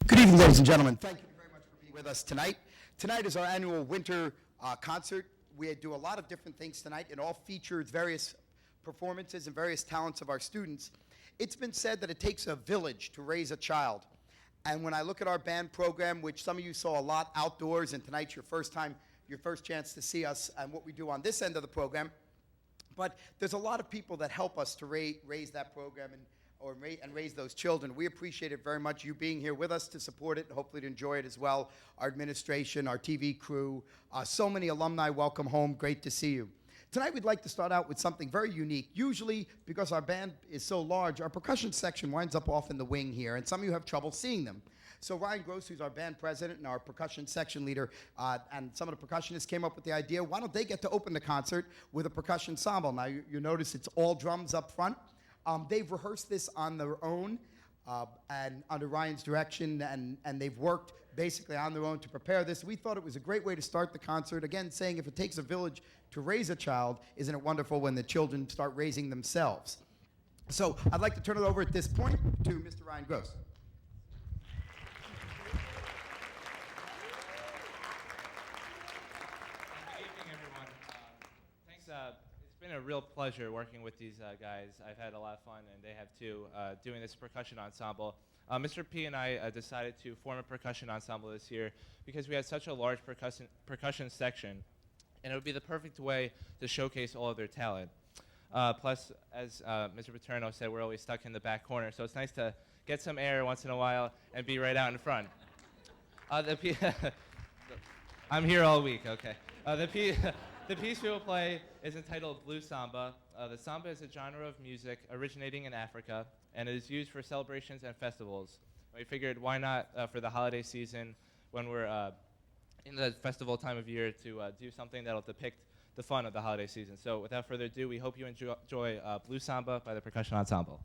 Good evening, ladies and gentlemen. Thank you very much for being with us tonight. Tonight is our annual winter concert. We do a lot of different things tonight. It all features various performances and various talents of our students. It's been said that it takes a village to raise a child. And when I look at our band program, which some of you saw a lot outdoors, and tonight's your first chance to see us and what we do on this end of the program, but there's a lot of people that help us to raise that program and raise those children. We appreciate it very much, you being here with us to support it, and hopefully to enjoy it as well. Our administration, our TV crew, so many alumni, welcome home, great to see you. Tonight we'd like to start out with something very unique. Usually, because our band is so large, our percussion section winds up off in the wing here, and some of you have trouble seeing them. So Ryan Gross, who's our band president and our percussion section leader, and some of the percussionists came up with the idea, why don't they get to open the concert with a percussion ensemble? Now, you notice it's all drums up front. They've rehearsed this on their own and under Ryan's direction, and they've worked basically on their own to prepare this. We thought it was a great way to start the concert, again, saying if it takes a village to raise a child, isn't it wonderful when the children start raising themselves? So I'd like to turn it over at this point to Mr. Ryan Gross. It's been a real pleasure working with these guys. I've had a lot of fun, and they have too, doing this percussion ensemble. Mr. P and I decided to form a percussion ensemble this year because we had such a large percussion section, and it would be the perfect way to showcase all of their talent. Plus, as Mr. Paterno said, we're always stuck in the back corner, so it's nice to get some air once in a while and be right out in front. I'm here all week, okay. The piece we will play is entitled Blue Samba. The samba is a genre of music originating in Africa, and it is used for celebrations and festivals. We figured why not for the holiday season, when we're in the festival time of year, to do something that will depict the fun of the holiday season. So without further ado, we hope you enjoy Blue Samba by the Percussion Ensemble.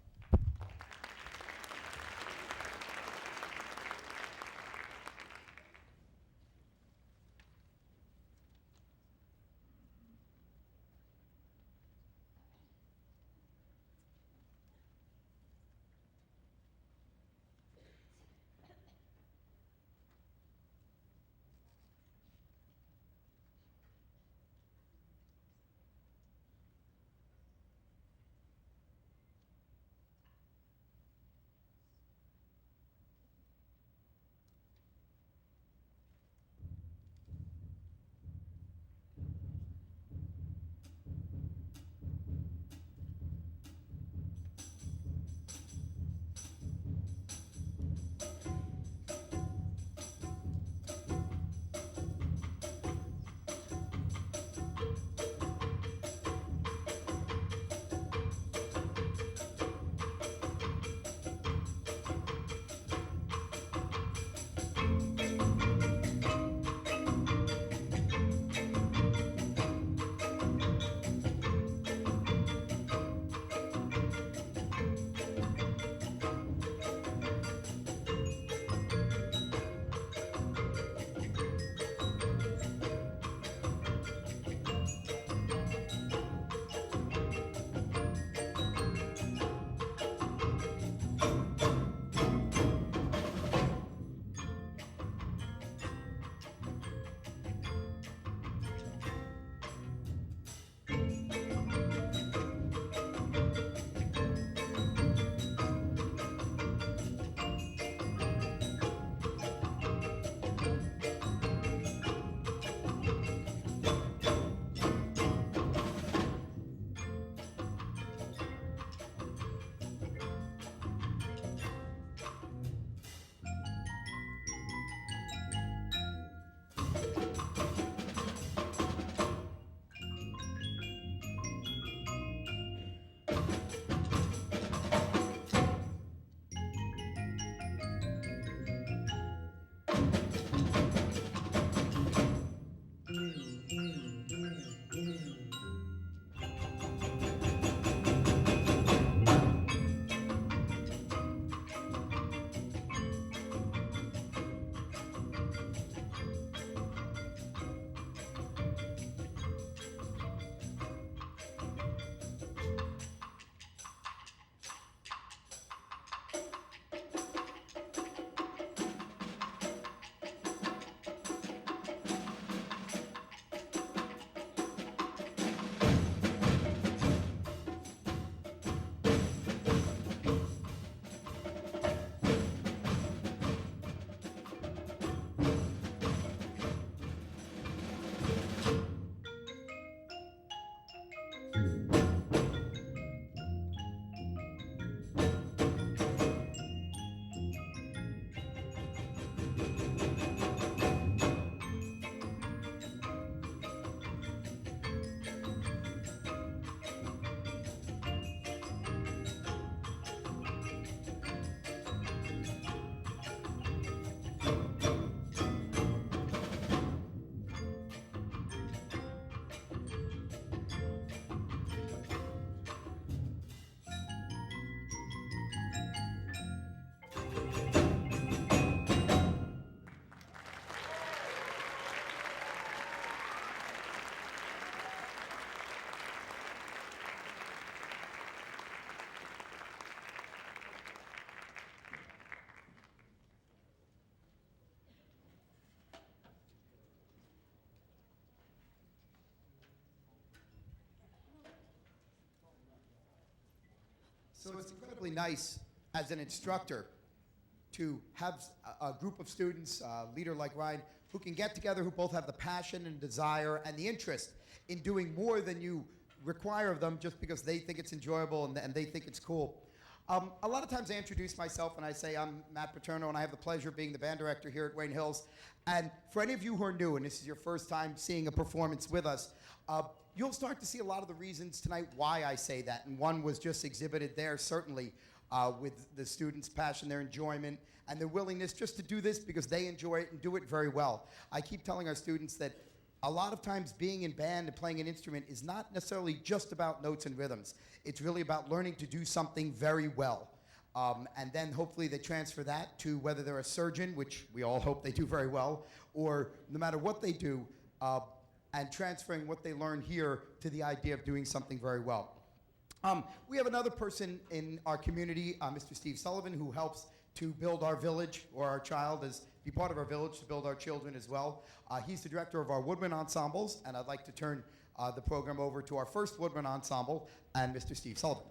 So it's incredibly nice as an instructor to have a group of students, a leader like Ryan, who can get together, who both have the passion and desire and the interest in doing more than you require of them just because they think it's enjoyable and they think it's cool. A lot of times I introduce myself and I say I'm Matt Paterno and I have the pleasure of being the band director here at Wayne Hills. And for any of you who are new and this is your first time seeing a performance with us, you'll start to see a lot of the reasons tonight why I say that. And one was just exhibited there, certainly, with the students' passion, their enjoyment, and their willingness just to do this because they enjoy it and do it very well. I keep telling our students that a lot of times being in band and playing an instrument is not necessarily just about notes and rhythms. It's really about learning to do something very well. And then hopefully they transfer that to whether they're a surgeon, which we all hope they do very well, or no matter what they do, and transferring what they learn here to the idea of doing something very well. We have another person in our community, Mr. Steve Sullivan, who helps to build our village, or our child is be part of our village to build our children as well. He's the director of our woodwind ensembles, and I'd like to turn the program over to our first woodwind ensemble and Mr. Steve Sullivan.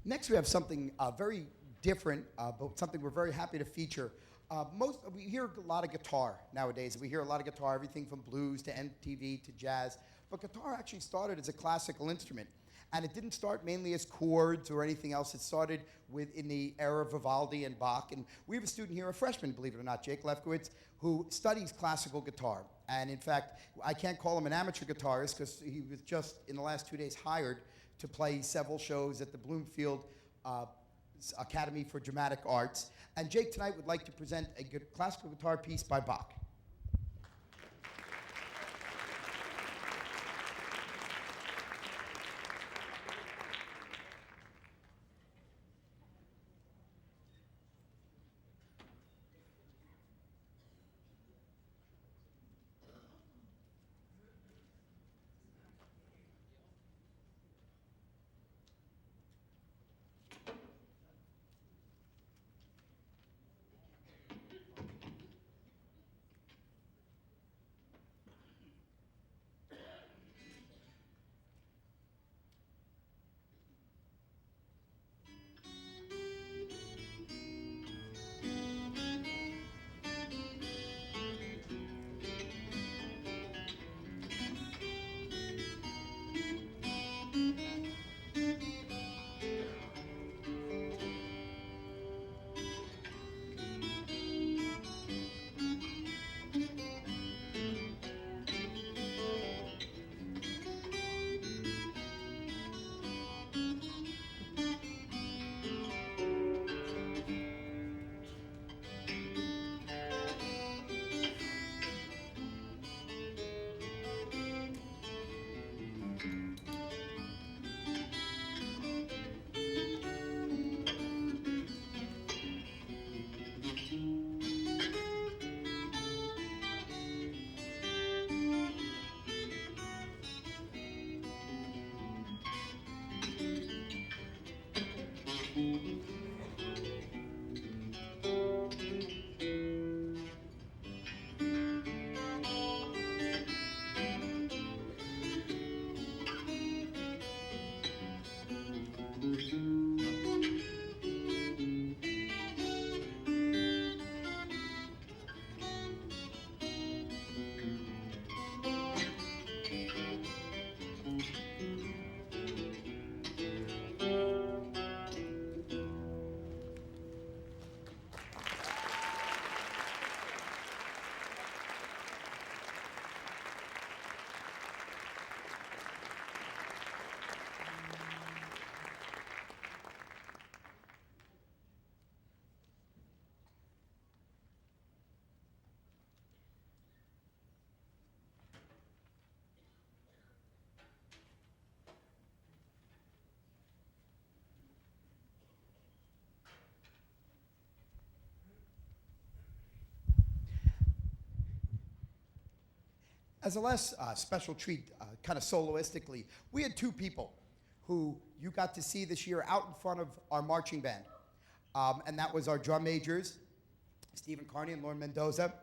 Next, we have something very different, but something we're very happy to feature. We hear a lot of guitar nowadays. We hear a lot of guitar, everything from blues to MTV to jazz. But guitar actually started as a classical instrument. And it didn't start mainly as chords or anything else. It started in the era of Vivaldi and Bach. And we have a student here, a freshman, believe it or not, Jake Lefkowitz, who studies classical guitar. And in fact, I can't call him an amateur guitarist because he was just, in the last 2 days, hired to play several shows at the Bloomfield Academy for Dramatic Arts. And Jake tonight would like to present a classical guitar piece by Bach. As a last special treat, kind of soloistically, we had two people who you got to see this year out in front of our marching band. And that was our drum majors, Stephen Carney and Lauren Mendoza.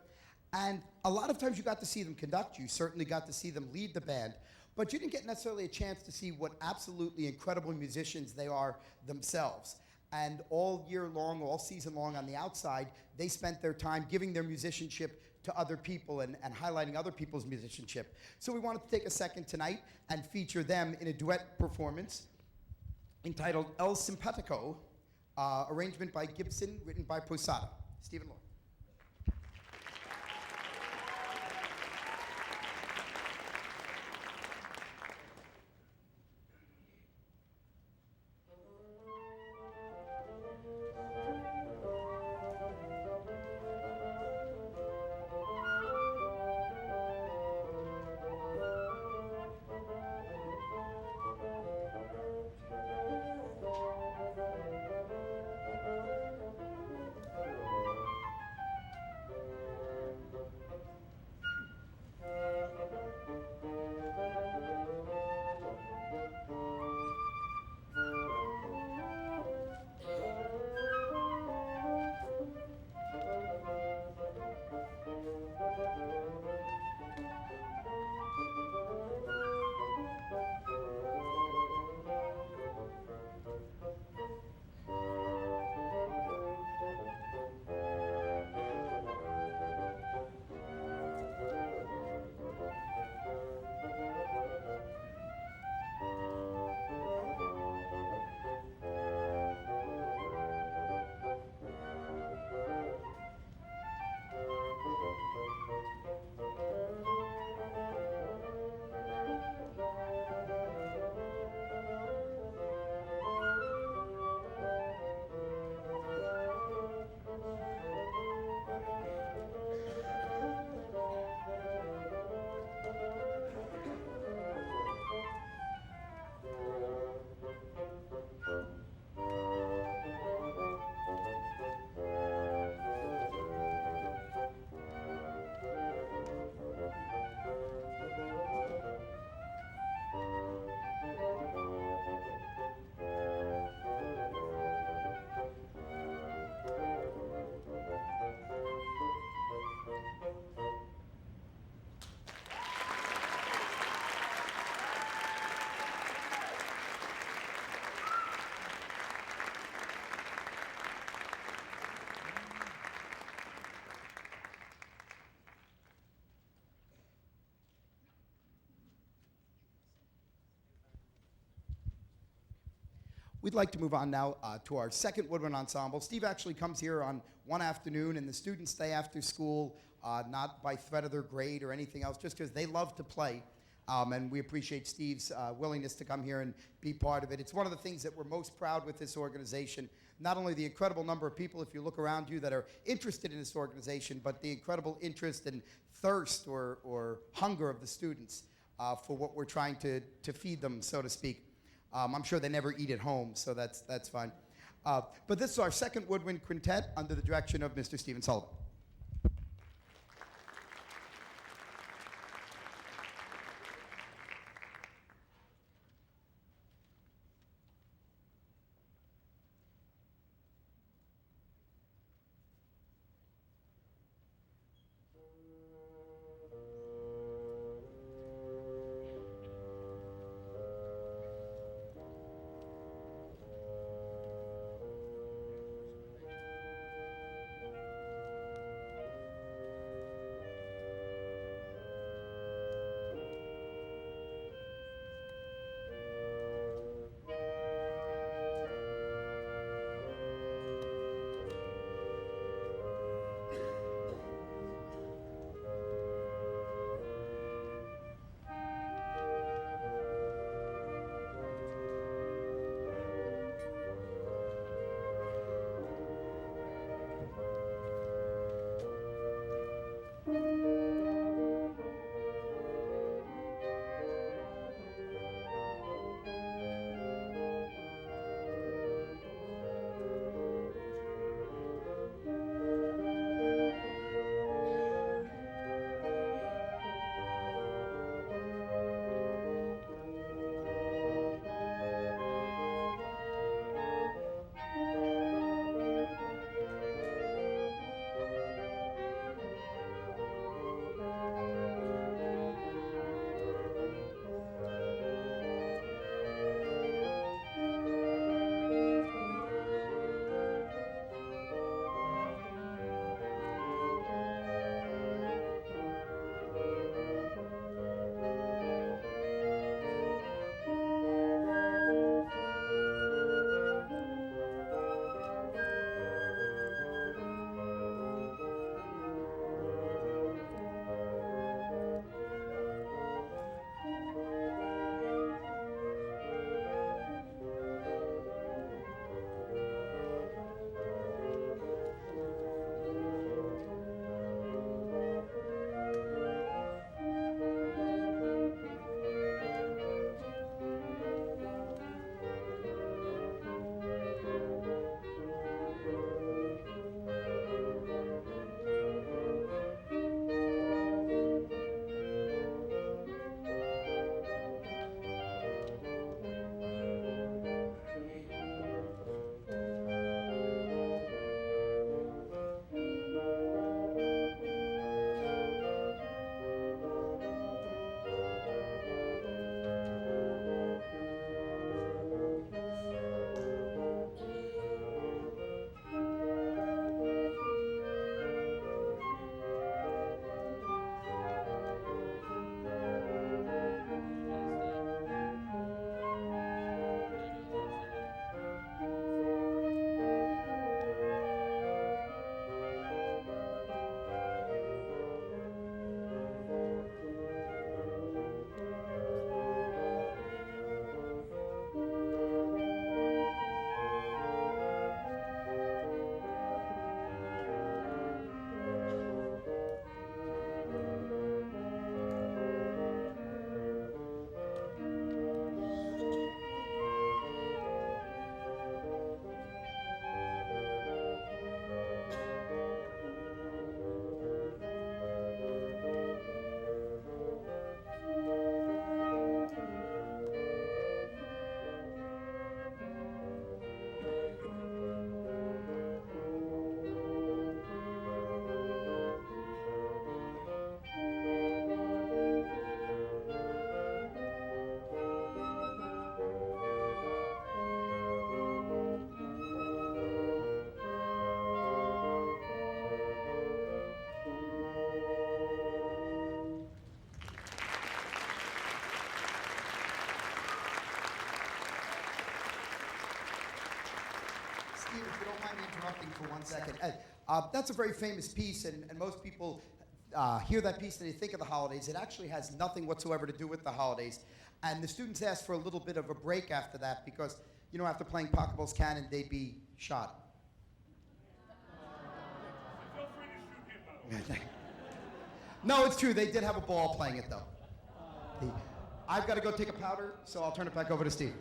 And a lot of times you got to see them conduct. You certainly got to see them lead the band. But you didn't get necessarily a chance to see what absolutely incredible musicians they are themselves. And all year long, all season long on the outside, they spent their time giving their musicianship to other people and highlighting other people's musicianship. So we wanted to take a second tonight and feature them in a duet performance entitled El Simpatico, arrangement by Gibson, written by Posada. Stephen Lord. We'd like to move on now to our second woodwind ensemble. Steve actually comes here on one afternoon, and the students stay after school, not by threat of their grade or anything else, just because they love to play. And we appreciate Steve's willingness to come here and be part of it. It's one of the things that we're most proud with this organization. Not only the incredible number of people, if you look around you, that are interested in this organization, but the incredible interest and thirst or hunger of the students for what we're trying to feed them, so to speak. I'm sure they never eat at home, so that's fine. But this is our second woodwind quintet under the direction of Mr. Stephen Sullivan. second. That's a very famous piece, and most people hear that piece and they think of the holidays. It actually has nothing whatsoever to do with the holidays. And the students asked for a little bit of a break after that because, you know, after playing Pocketball's Cannon, they'd be shot. Feel free to shoot him, No, it's true. They did have a ball playing it, though. I've got to go take a powder, so I'll turn it back over to Steve.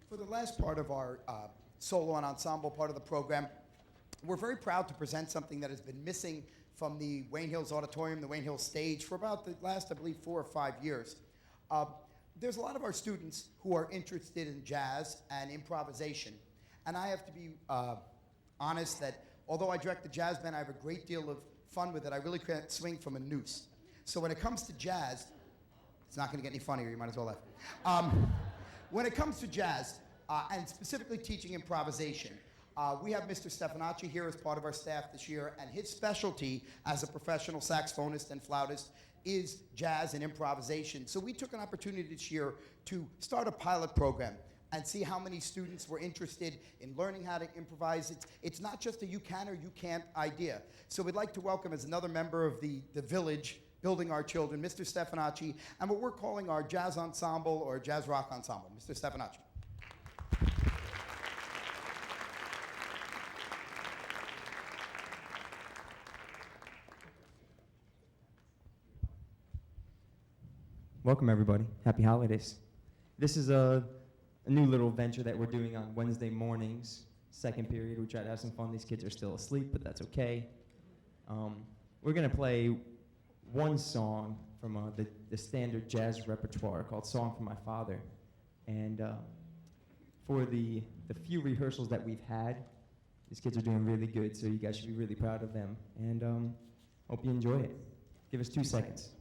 For the last part of our solo and ensemble part of the program, we're very proud to present something that has been missing from the Wayne Hills Auditorium, the Wayne Hills stage, for about the last, I believe, 4 or 5 years. There's a lot of our students who are interested in jazz and improvisation, and I have to be honest that although I direct the jazz band, I have a great deal of fun with it. I really can't swing from a noose. So when it comes to jazz, it's not going to get any funnier, you might as well laugh. When it comes to jazz, and specifically teaching improvisation, we have Mr. Stefanacci here as part of our staff this year, and his specialty as a professional saxophonist and flautist is jazz and improvisation. So we took an opportunity this year to start a pilot program and see how many students were interested in learning how to improvise. It's not just a you can or you can't idea. So we'd like to welcome as another member of the village building our children, Mr. Stefanacci, and what we're calling our jazz ensemble or jazz rock ensemble. Mr. Stefanacci. Welcome, everybody. Happy holidays. This is a new little venture that we're doing on Wednesday mornings, second period. We try to have some fun. These kids are still asleep, but that's okay. We're going to play one song from the standard jazz repertoire called Song for My Father. And for the few rehearsals that we've had, these kids are doing really good, so you guys should be really proud of them. And hope you enjoy it. Give us 2 seconds.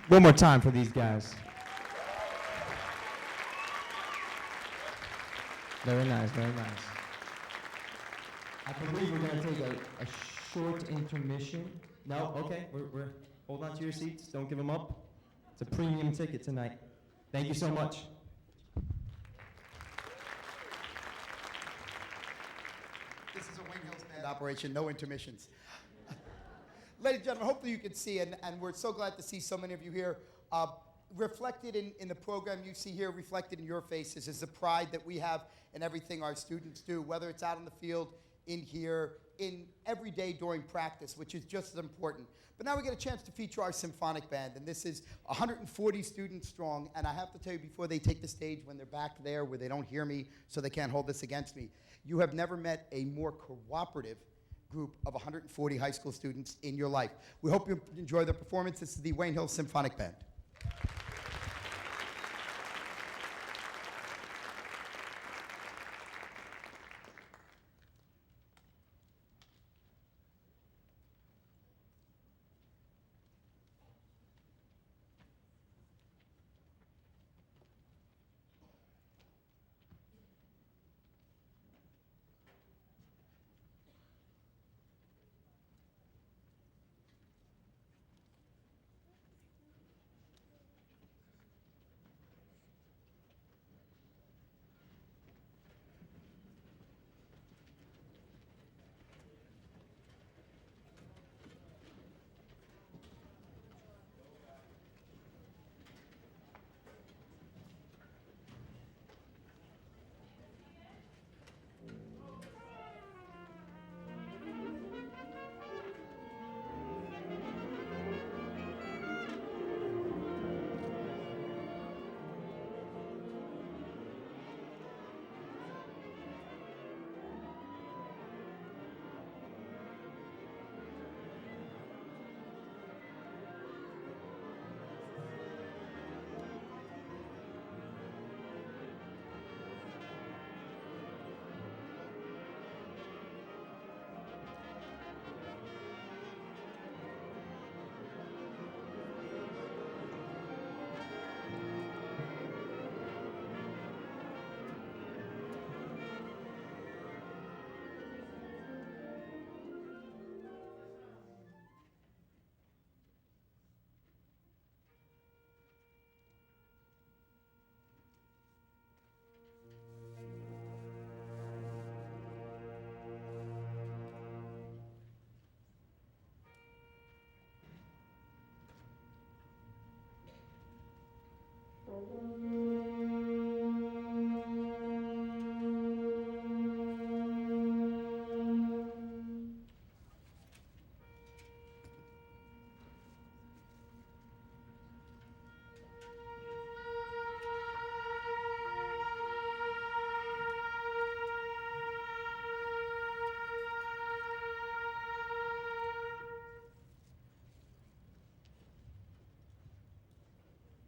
One more time for these guys. Very nice, very nice. I believe we're going to take a short intermission. No? Okay, we're hold on to your seats. Don't give them up. It's a premium ticket tonight. Thank you so much. This is a Wayne Hills Band operation, no intermissions. Ladies and gentlemen, hopefully you can see, and we're so glad to see so many of you here. Reflected in the program you see here, reflected in your faces, is the pride that we have in everything our students do, whether it's out in the field, in here, in every day during practice, which is just as important. But now we get a chance to feature our symphonic band, and this is 140 students strong, and I have to tell you before they take the stage, when they're back there where they don't hear me, so they can't hold this against me, you have never met a more cooperative group of 140 high school students in your life. We hope you enjoy the performance. This is the Wayne Hills Symphonic Band.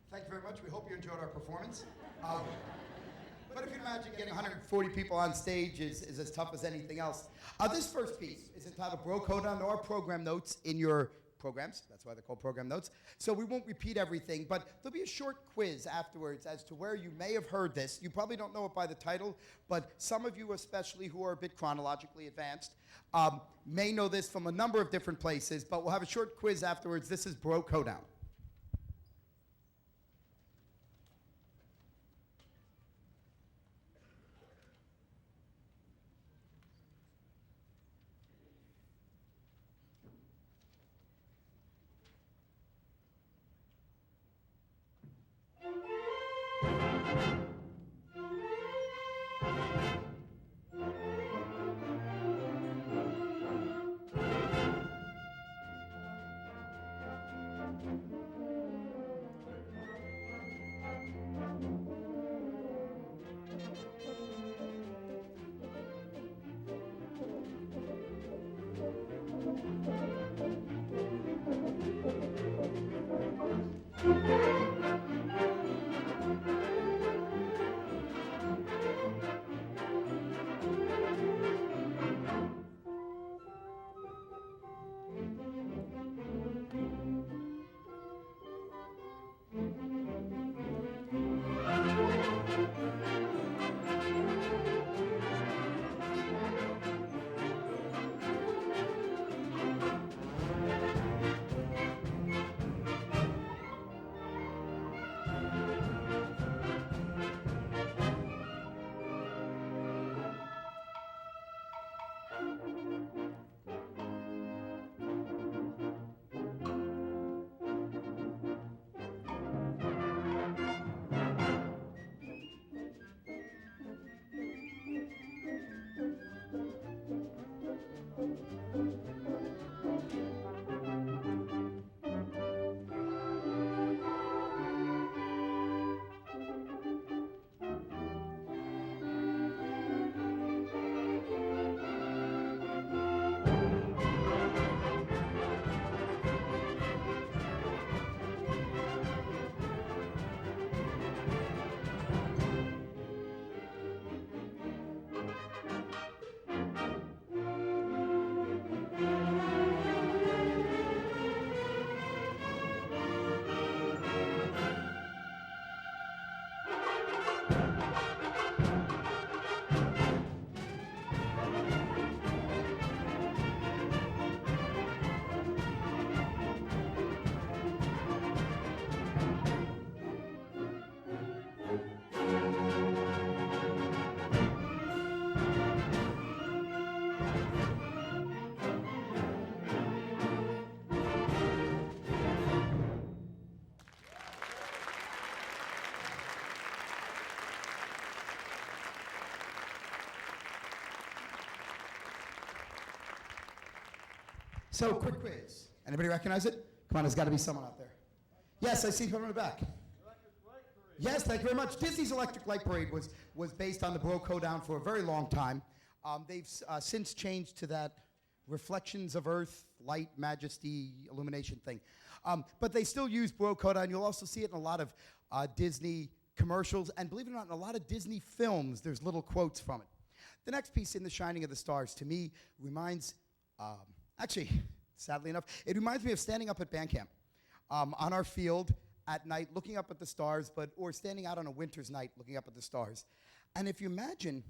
Thank you very much. We hope you enjoyed our performance. But if you imagine getting 140 people on stage is as tough as anything else. This first piece is entitled Bro Hoedown. There are program notes in your programs. That's why they're called program notes. So we won't repeat everything, but there'll be a short quiz afterwards as to where you may have heard this. You probably don't know it by the title, but some of you especially who are a bit chronologically advanced may know this from a number of different places, but we'll have a short quiz afterwards. This is Bro Hoedown. So, quick quiz. Anybody recognize it? Come on, there's got to be someone out there. Yes, I see someone in the back. Yes, thank you very much. Disney's Electric Light Parade was based on the Baroque Hoedown for a very long time. They've since changed to that reflections of earth, light, majesty, illumination thing. But they still use Baroque Hoedown. You'll also see it in a lot of Disney commercials, and believe it or not, in a lot of Disney films, there's little quotes from it. The next piece, In the Shining of the Stars, to me reminds, actually, sadly enough, it reminds me of standing up at band camp on our field at night, looking up at the stars, or standing out on a winter's night, looking up at the stars. And if you imagine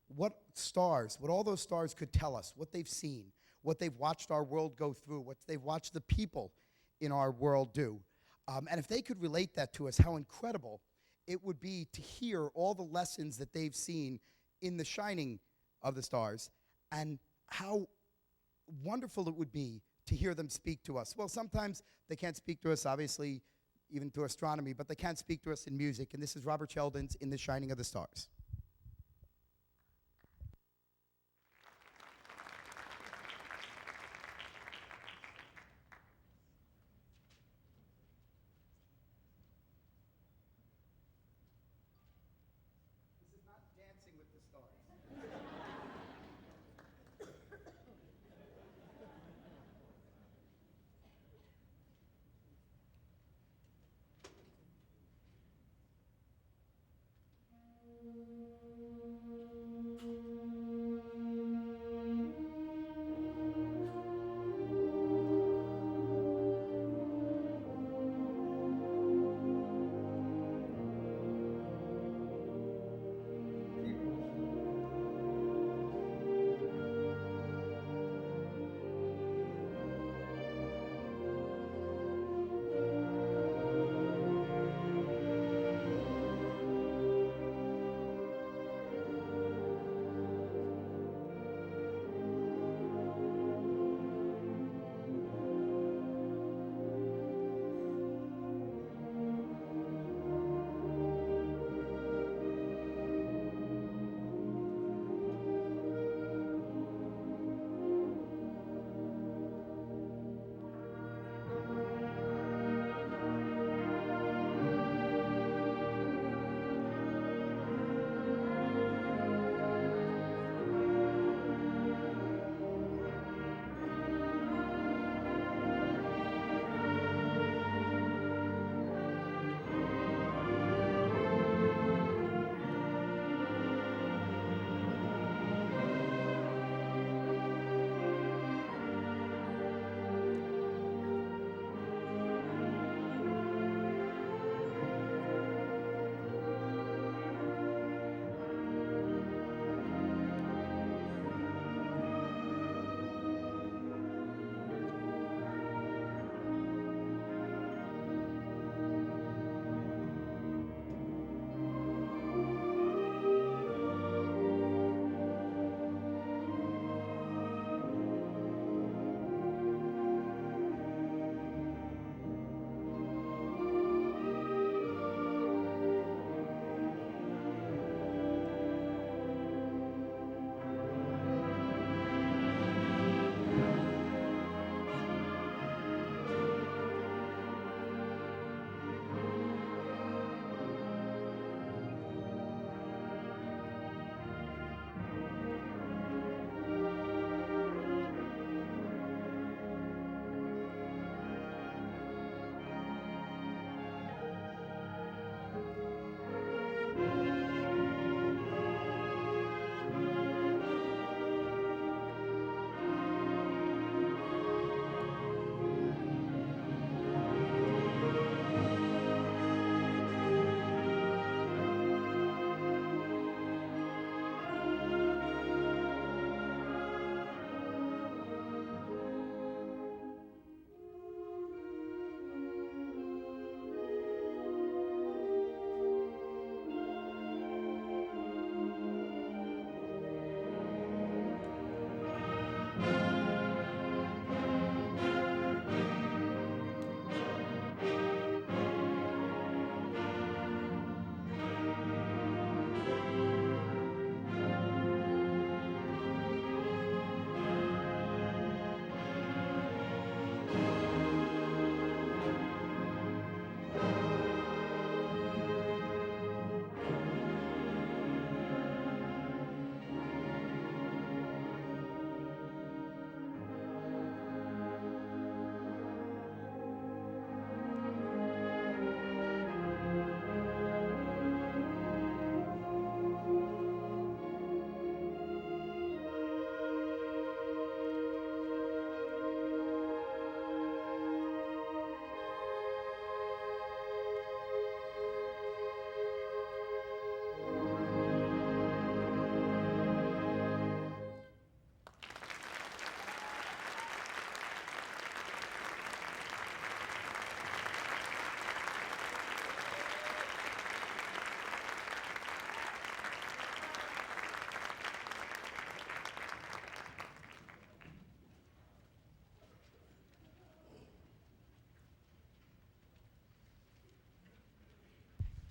what all those stars could tell us, what they've seen, what they've watched our world go through, what they've watched the people in our world do, and if they could relate that to us, how incredible it would be to hear all the lessons that they've seen in the shining of the stars, and how wonderful it would be to hear them speak to us. Well, sometimes they can't speak to us, obviously, even through astronomy, but they can speak to us in music, and this is Robert Sheldon's In the Shining of the Stars. This is not Dancing with the Stars.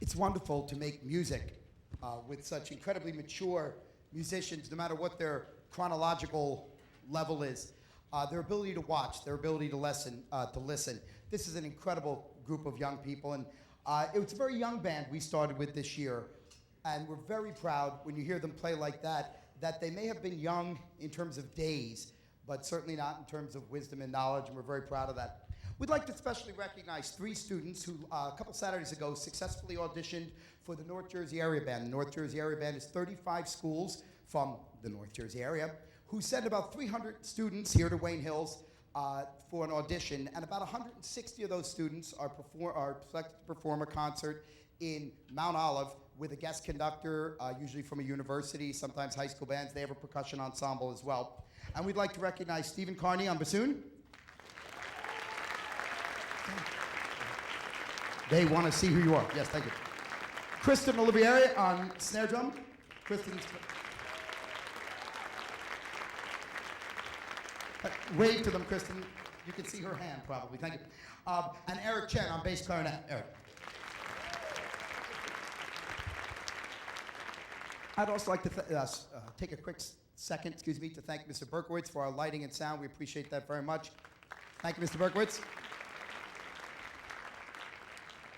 It's wonderful to make music with such incredibly mature musicians, no matter what their chronological level is. Their ability to watch, their ability to listen. This is an incredible group of young people, and it was a very young band we started with this year, and we're very proud when you hear them play like that they may have been young in terms of days, but certainly not in terms of wisdom and knowledge, and we're very proud of that. We'd like to especially recognize 3 students who a couple Saturdays ago successfully auditioned for the North Jersey Area Band. The North Jersey Area Band is 35 schools from the North Jersey area who sent about 300 students here to Wayne Hills for an audition, and about 160 of those students are selected to perform a concert in Mount Olive with a guest conductor, usually from a university, sometimes high school bands. They have a percussion ensemble as well. And we'd like to recognize Stephen Carney on bassoon. They want to see who you are. Yes, thank you. Kristen Olivieri on snare drum. Kristen's... wave to them, Kristen. You can see her hand, probably. Thank you. And Eric Chen on bass clarinet. Eric. I'd also like to take a quick second, to thank Mr. Berkowitz for our lighting and sound. We appreciate that very much. Thank you, Mr. Berkowitz.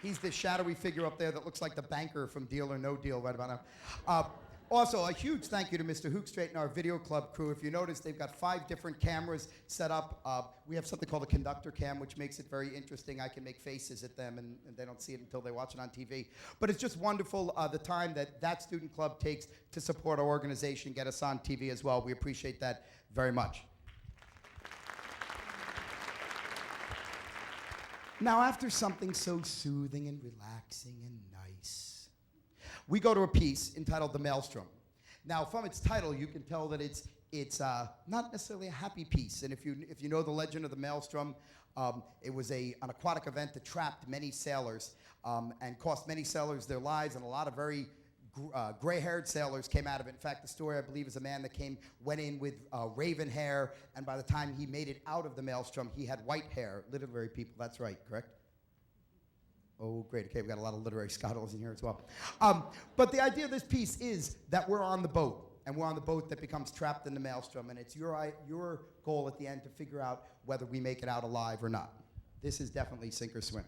He's the shadowy figure up there that looks like the banker from Deal or No Deal right about now. Also, a huge thank you to Mr. Hookstraight and our video club crew. If you notice, they've got 5 different cameras set up. We have something called a conductor cam, which makes it very interesting. I can make faces at them, and they don't see it until they watch it on TV. But it's just wonderful the time that student club takes to support our organization, get us on TV as well. We appreciate that very much. Now, after something so soothing and relaxing and nice, we go to a piece entitled The Maelstrom. Now, from its title, you can tell that it's not necessarily a happy piece. And if you know the legend of the Maelstrom, it was an aquatic event that trapped many sailors and cost many sailors their lives, and a lot of very gray-haired sailors came out of it. In fact, the story, I believe, is a man that went in with raven hair, and by the time he made it out of the Maelstrom, he had white hair. Literary people, that's right, correct? Oh, great. Okay, we've got a lot of literary scholars in here as well. But the idea of this piece is that we're on the boat, and we're on the boat that becomes trapped in the Maelstrom, and it's your goal at the end to figure out whether we make it out alive or not. This is definitely sink or swim.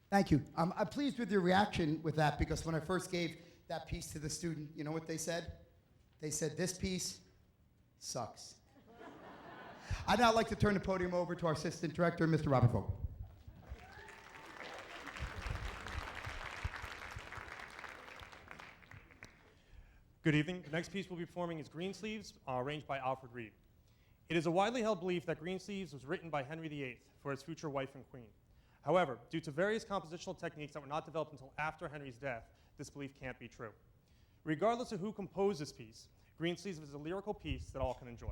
Thank you. I'm pleased with your reaction with that because when I first gave that piece to the student, you know what they said? They said, this piece sucks. I'd now like to turn the podium over to our Assistant Director, Mr. Robert Vogel. Good evening. The next piece we'll be performing is Greensleeves, arranged by Alfred Reed. It is a widely held belief that Greensleeves was written by Henry VIII for his future wife and queen. However, due to various compositional techniques that were not developed until after Henry's death, this belief can't be true. Regardless of who composed this piece, Greensleeves is a lyrical piece that all can enjoy.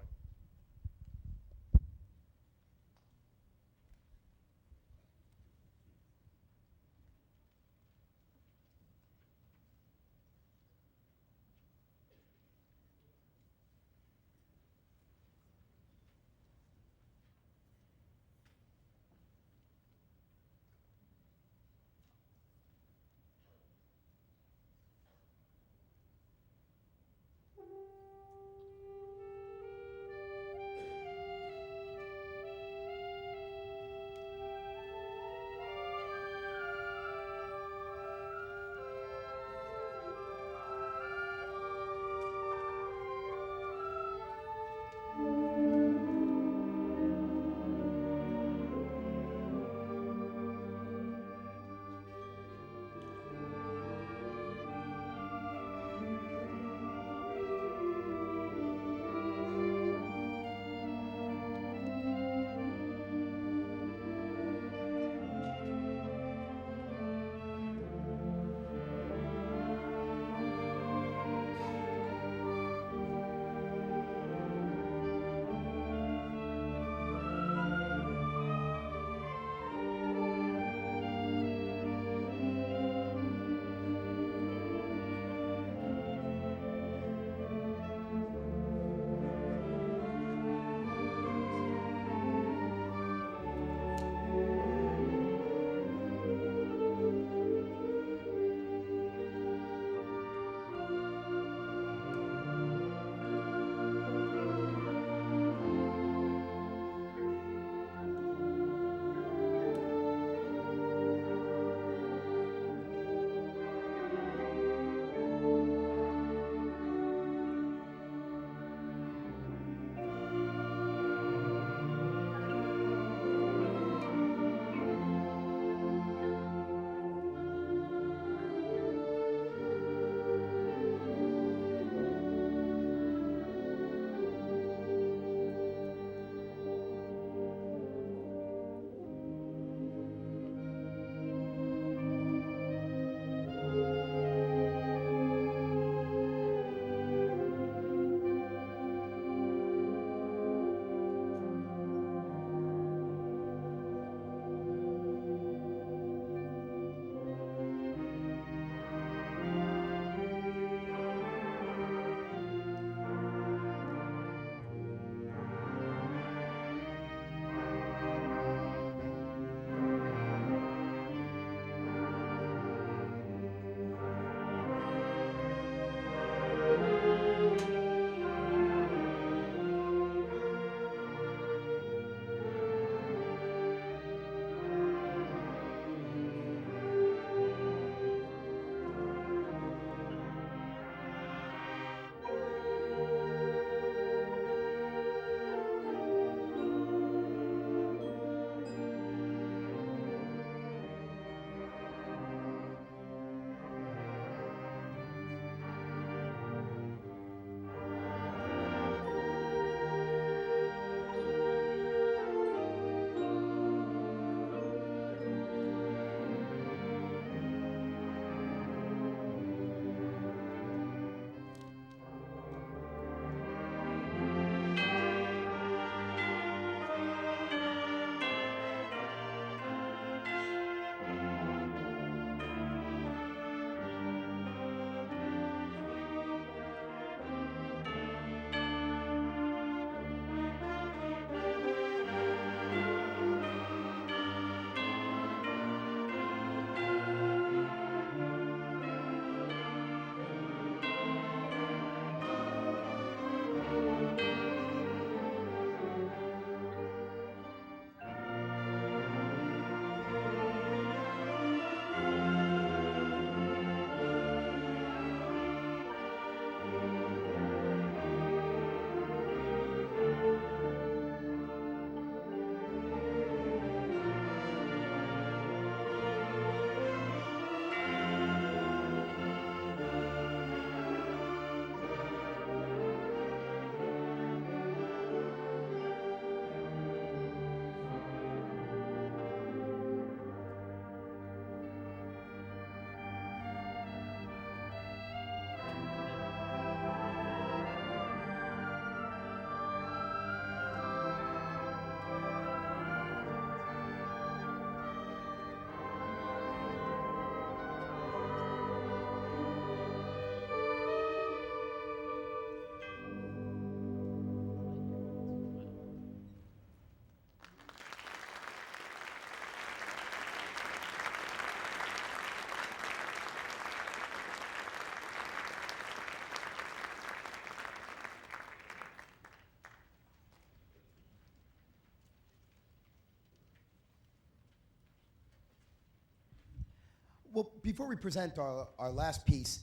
Well, before we present our last piece,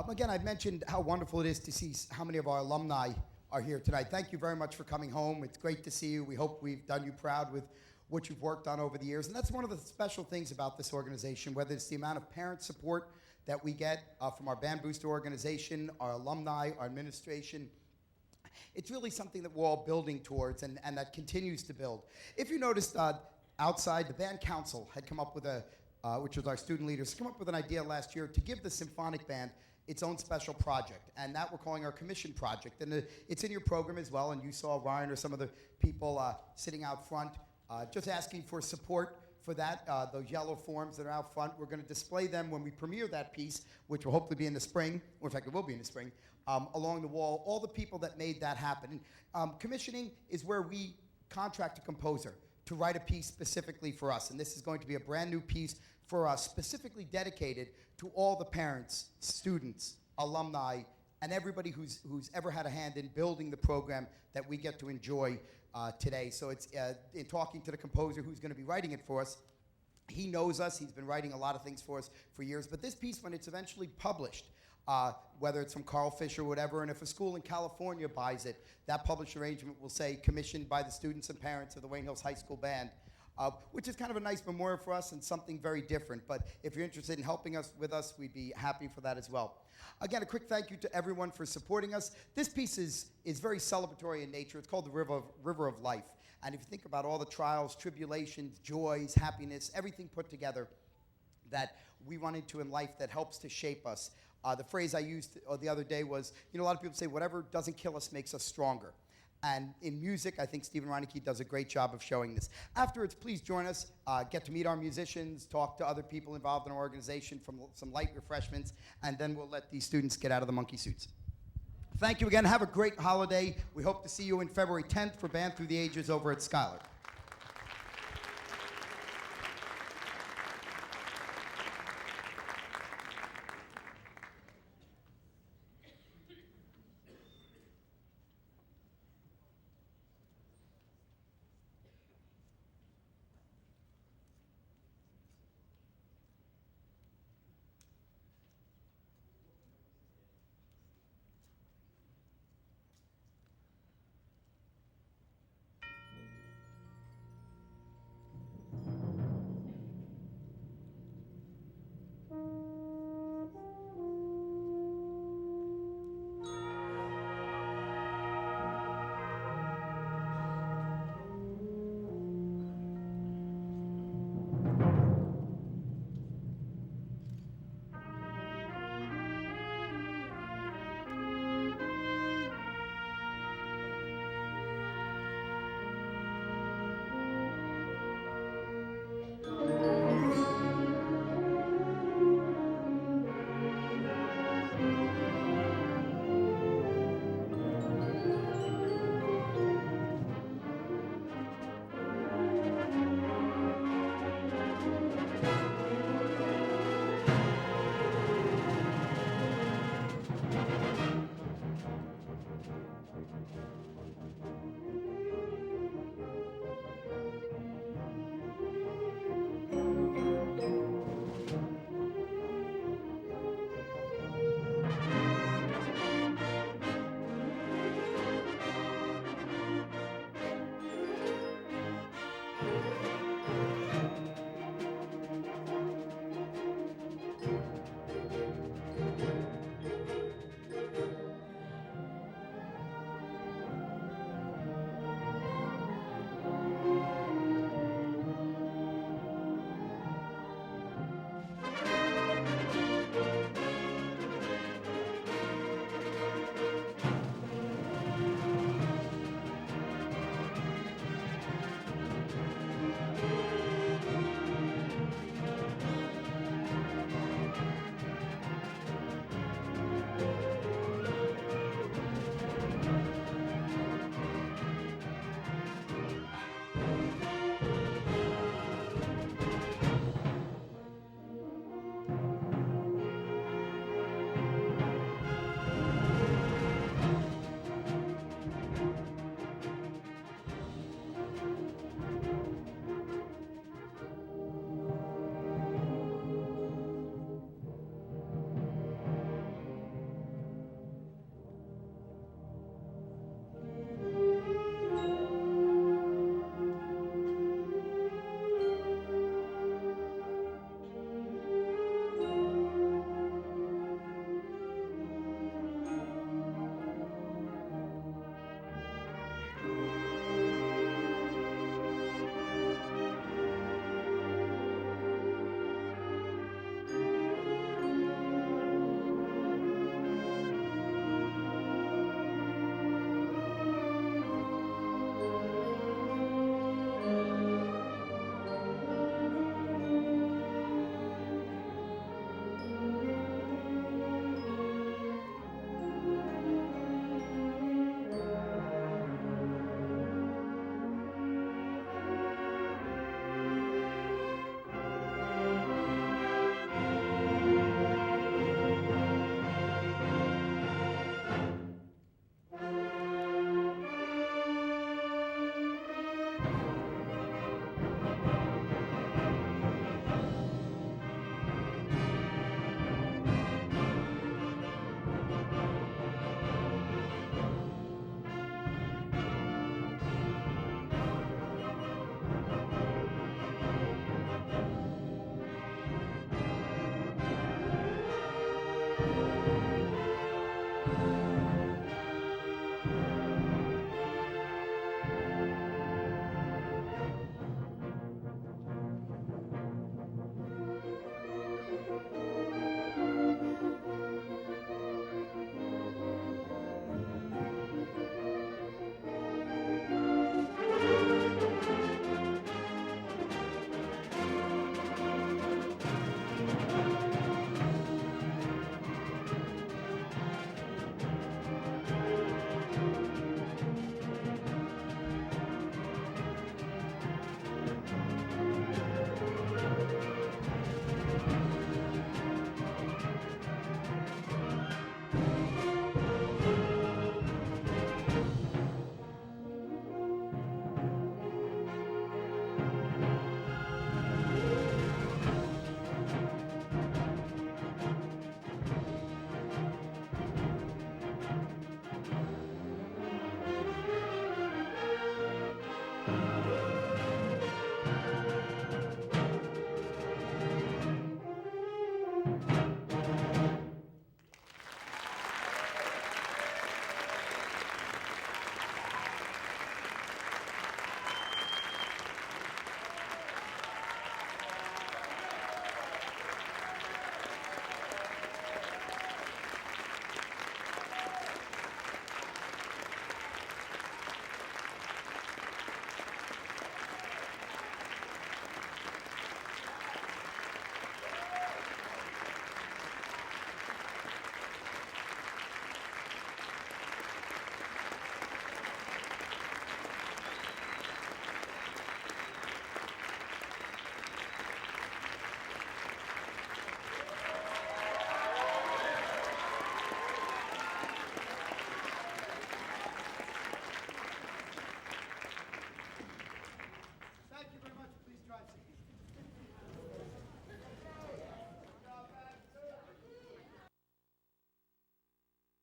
again, I've mentioned how wonderful it is to see how many of our alumni are here tonight. Thank you very much for coming home. It's great to see you. We hope we've done you proud with what you've worked on over the years. And that's one of the special things about this organization, whether it's the amount of parent support that we get from our Band Booster organization, our alumni, our administration. It's really something that we're all building towards and that continues to build. If you noticed, outside, the band council had come up with which was our student leaders, come up with an idea last year to give the symphonic band its own special project, and that we're calling our commission project. And it's in your program as well, and you saw Ryan or some of the people sitting out front just asking for support for that, those yellow forms that are out front. We're going to display them when we premiere that piece, which will hopefully be in the spring, or in fact it will be in the spring, along the wall, all the people that made that happen. Commissioning is where we contract a composer to write a piece specifically for us, and this is going to be a brand new piece for us, specifically dedicated to all the parents, students, alumni, and everybody who's ever had a hand in building the program that we get to enjoy today. So it's in talking to the composer who's going to be writing it for us. He knows us. He's been writing a lot of things for us for years. But this piece, when it's eventually published, whether it's from Carl Fisher or whatever, and if a school in California buys it, that published arrangement will say commissioned by the students and parents of the Wayne Hills High School Band. Which is kind of a nice memorial for us and something very different. But if you're interested in helping us with us, we'd be happy for that as well. Again, a quick thank you to everyone for supporting us. This piece is very celebratory in nature. It's called the River of Life. And if you think about all the trials, tribulations, joys, happiness, everything put together that we run into in life that helps to shape us. The phrase I used the other day was, a lot of people say, whatever doesn't kill us makes us stronger. And in music, I think Stephen Reineke does a great job of showing this. Afterwards, please join us, get to meet our musicians, talk to other people involved in our organization from some light refreshments, and then we'll let these students get out of the monkey suits. Thank you again. Have a great holiday. We hope to see you in February 10th for Band Through the Ages over at Schuyler.